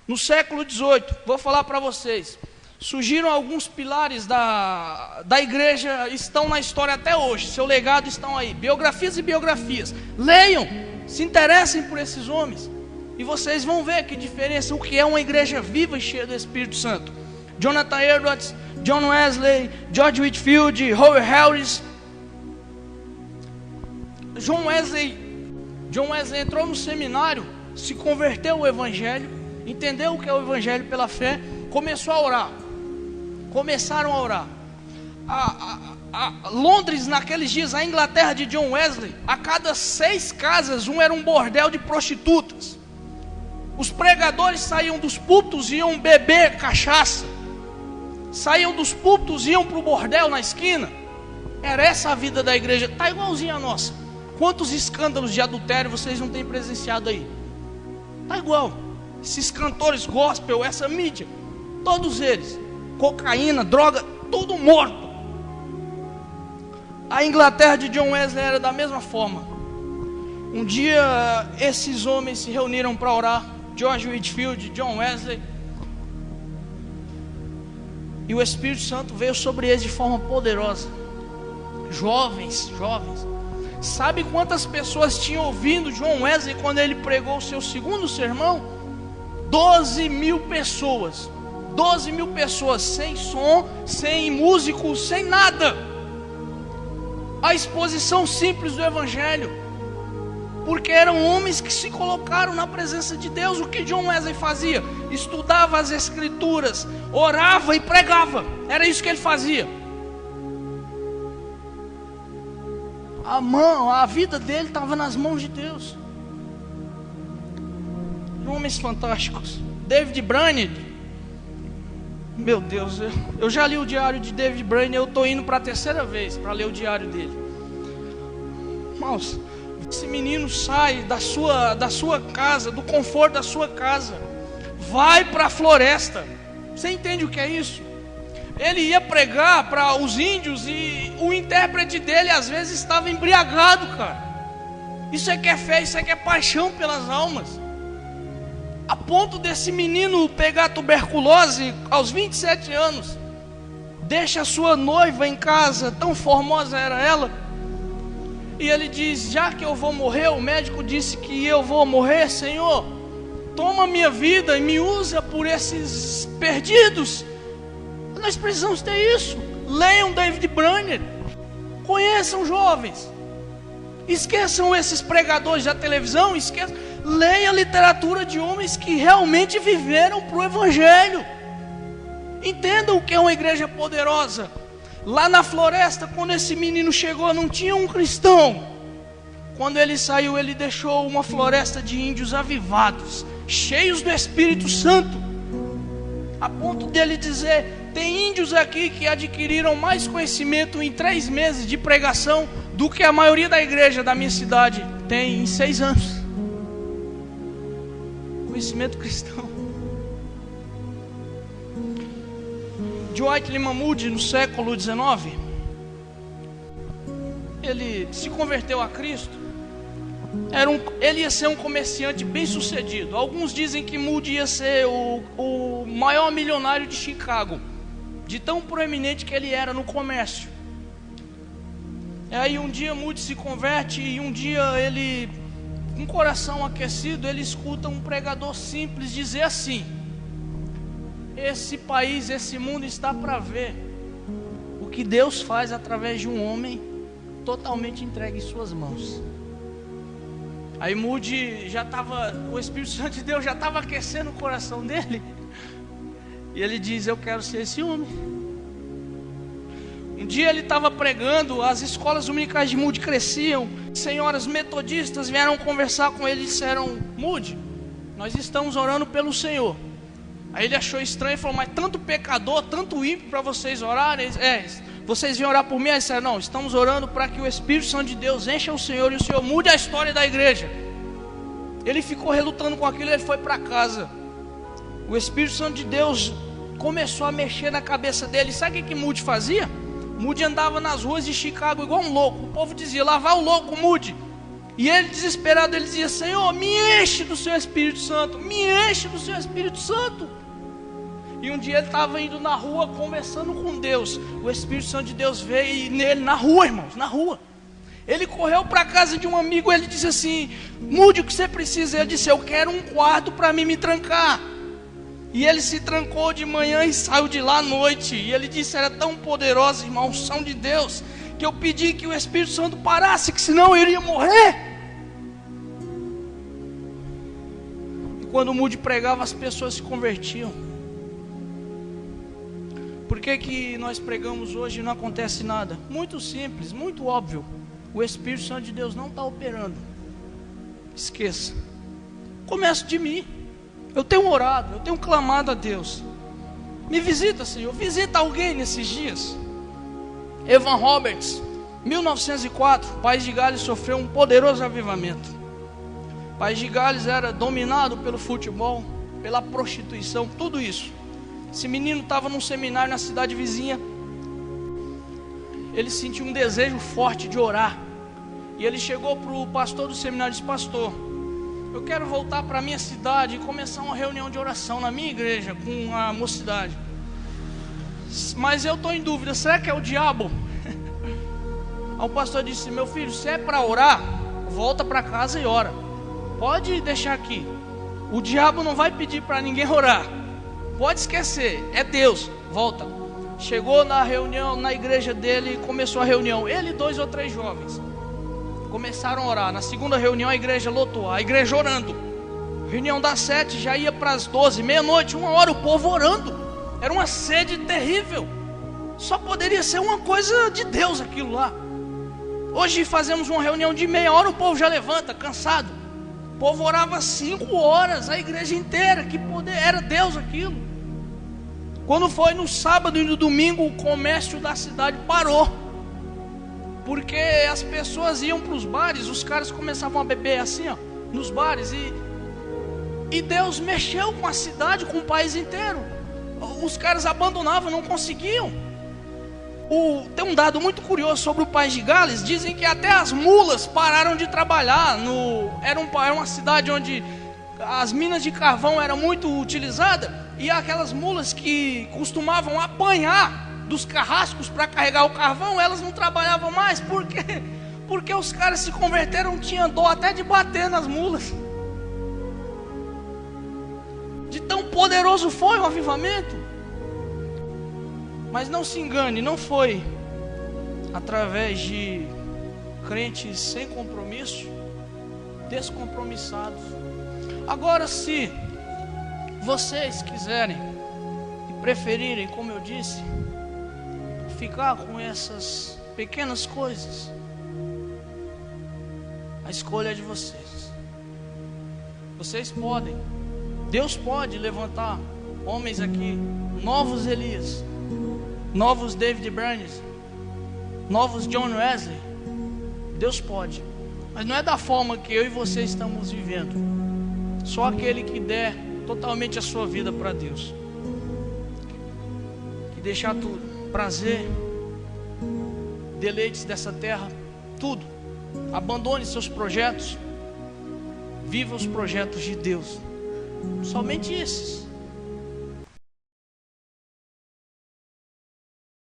No século XVIII, vou falar para vocês, surgiram alguns pilares da igreja, estão na história até hoje, seu legado estão aí, biografias e biografias. Leiam, se interessem por esses homens, e vocês vão ver que diferença, o que é uma igreja viva e cheia do Espírito Santo. Jonathan Edwards, John Wesley, George Whitefield, Howard Harris. John Wesley entrou no seminário, se converteu ao Evangelho, entendeu o que é o Evangelho pela fé, começou a orar. Começaram a orar. Londres, naqueles dias, a Inglaterra de John Wesley, a cada 6 casas, era um bordel de prostitutas. Os pregadores saíam dos púlpitos e iam beber cachaça. Saíam dos púlpitos e iam para o bordel na esquina. Era essa a vida da igreja. Está igualzinha a nossa. Quantos escândalos de adultério vocês não têm presenciado aí? Está igual. Esses cantores gospel, essa mídia, todos eles, cocaína, droga, tudo morto. A Inglaterra de John Wesley era da mesma forma. Um dia esses homens se reuniram para orar, George Whitefield, John Wesley, e o Espírito Santo veio sobre eles de forma poderosa. Jovens. Sabe quantas pessoas tinham ouvido John Wesley quando ele pregou o seu segundo sermão? 12 mil pessoas. 12 mil pessoas, sem som, sem músicos, sem nada. A exposição simples do Evangelho. Porque eram homens que se colocaram na presença de Deus. O que John Wesley fazia? Estudava as Escrituras, orava e pregava. Era isso que ele fazia. A vida dele estava nas mãos de Deus. Homens fantásticos. David Brainerd. Meu Deus, eu já li o diário de David Brainerd. Eu estou indo para a 3ª vez para ler o diário dele. Irmãos, esse menino sai da sua casa, do conforto da sua casa, vai para a floresta. Você entende o que é isso? Ele ia pregar para os índios e o intérprete dele às vezes estava embriagado, cara. Isso é que é fé, isso é que é paixão pelas almas. A ponto desse menino pegar tuberculose aos 27 anos, deixa a sua noiva em casa, tão formosa era ela, e ele diz: já que eu vou morrer, o médico disse que eu vou morrer, Senhor, toma minha vida e me usa por esses perdidos. Nós precisamos ter isso. Leiam David Brainerd, conheçam jovens, esqueçam esses pregadores da televisão, leia a literatura de homens que realmente viveram para o Evangelho. Entendam o que é uma igreja poderosa. Lá na floresta, quando esse menino chegou, não tinha um cristão. Quando ele saiu, ele deixou uma floresta de índios avivados, cheios do Espírito Santo, a ponto dele dizer: tem índios aqui que adquiriram mais conhecimento em 3 meses de pregação do que a maioria da igreja da minha cidade tem em 6 anos. Conhecimento cristão. Dwight Lyman Moody, no século XIX, ele se converteu a Cristo. Ele ia ser um comerciante bem sucedido. Alguns dizem que Moody ia ser o maior milionário de Chicago, de tão proeminente que ele era no comércio. E aí um dia Moody se converte, e um dia ele, com o coração aquecido, ele escuta um pregador simples dizer assim: esse país, esse mundo está para ver o que Deus faz através de um homem totalmente entregue em suas mãos. Aí Moody o Espírito Santo de Deus já estava aquecendo o coração dele, e ele diz: eu quero ser esse homem. Um dia ele estava pregando, as escolas dominicais de Moody cresciam, senhoras metodistas vieram conversar com ele e disseram: Moody, nós estamos orando pelo Senhor. Aí ele achou estranho e falou: mas tanto pecador, tanto ímpio para vocês orarem? Vocês vêm orar por mim? Aí disseram: não, estamos orando para que o Espírito Santo de Deus encha o Senhor e o Senhor mude a história da igreja. Ele ficou relutando com aquilo e ele foi para casa. O Espírito Santo de Deus começou a mexer na cabeça dele. Sabe o que Moody fazia? Moody andava nas ruas de Chicago igual um louco. O povo dizia: lá vai o louco Moody. E ele, desesperado, ele dizia: Senhor, me enche do seu Espírito Santo, me enche do seu Espírito Santo. E um dia ele estava indo na rua conversando com Deus. O Espírito Santo de Deus veio nele na rua, irmãos, na rua. Ele correu para a casa de um amigo, ele disse assim: mude o que você precisa. Ele disse: eu quero um quarto para mim me trancar. E ele se trancou de manhã e saiu de lá à noite. E ele disse: era tão poderosa, irmão, a unção de Deus, que eu pedi que o Espírito Santo parasse, que senão eu iria morrer. E quando o Moody pregava, as pessoas se convertiam. Por que nós pregamos hoje e não acontece nada? Muito simples, muito óbvio. O Espírito Santo de Deus não está operando. Esqueça. Começo de mim. Eu tenho orado, eu tenho clamado a Deus. Me visita, Senhor. Visita alguém nesses dias. Evan Roberts, 1904, o País de Gales sofreu um poderoso avivamento. O País de Gales era dominado pelo futebol, pela prostituição, tudo isso. Esse menino estava num seminário na cidade vizinha. Ele sentiu um desejo forte de orar. E ele chegou para o pastor do seminário e disse: pastor, eu quero voltar para a minha cidade e começar uma reunião de oração na minha igreja com a mocidade. Mas eu estou em dúvida, será que é o diabo? Aí o pastor disse: meu filho, se é para orar, volta para casa e ora. Pode deixar aqui. O diabo não vai pedir para ninguém orar. Pode esquecer, é Deus. Volta. Chegou na reunião, na igreja dele, começou a reunião. Ele e 2 ou 3 jovens começaram a orar. Na segunda reunião a igreja lotou, a igreja orando. Reunião das 7, já ia para as 12, meia-noite, 1h, o povo orando. Era uma sede terrível. Só poderia ser uma coisa de Deus aquilo lá. Hoje fazemos uma reunião de meia hora, o povo já levanta, cansado. O povo orava 5 horas, a igreja inteira. Que poder, era Deus aquilo. Quando foi no sábado e no domingo, o comércio da cidade parou. Porque as pessoas iam para os bares, os caras começavam a beber assim, ó, nos bares. E Deus mexeu com a cidade, com o país inteiro. Os caras abandonavam, não conseguiam. Tem um dado muito curioso sobre o País de Gales. Dizem que até as mulas pararam de trabalhar. Era uma cidade onde as minas de carvão eram muito utilizadas. E aquelas mulas que costumavam apanhar dos carrascos para carregar o carvão, elas não trabalhavam mais. Por quê? Porque os caras se converteram, tinham dor até de bater nas mulas. De tão poderoso foi o avivamento. Mas não se engane, não foi através de crentes sem compromisso, descompromissados. Agora, se vocês quiserem e preferirem, como eu disse, ficar com essas pequenas coisas, a escolha é de vocês. Vocês podem, Deus pode levantar homens aqui, novos Elias, novos David Brandes, novos John Wesley. Deus pode, mas não é da forma que eu e você estamos vivendo. Só aquele que der totalmente a sua vida para Deus, que deixar tudo, prazer, deleites dessa terra, tudo, abandone seus projetos, viva os projetos de Deus, somente esses.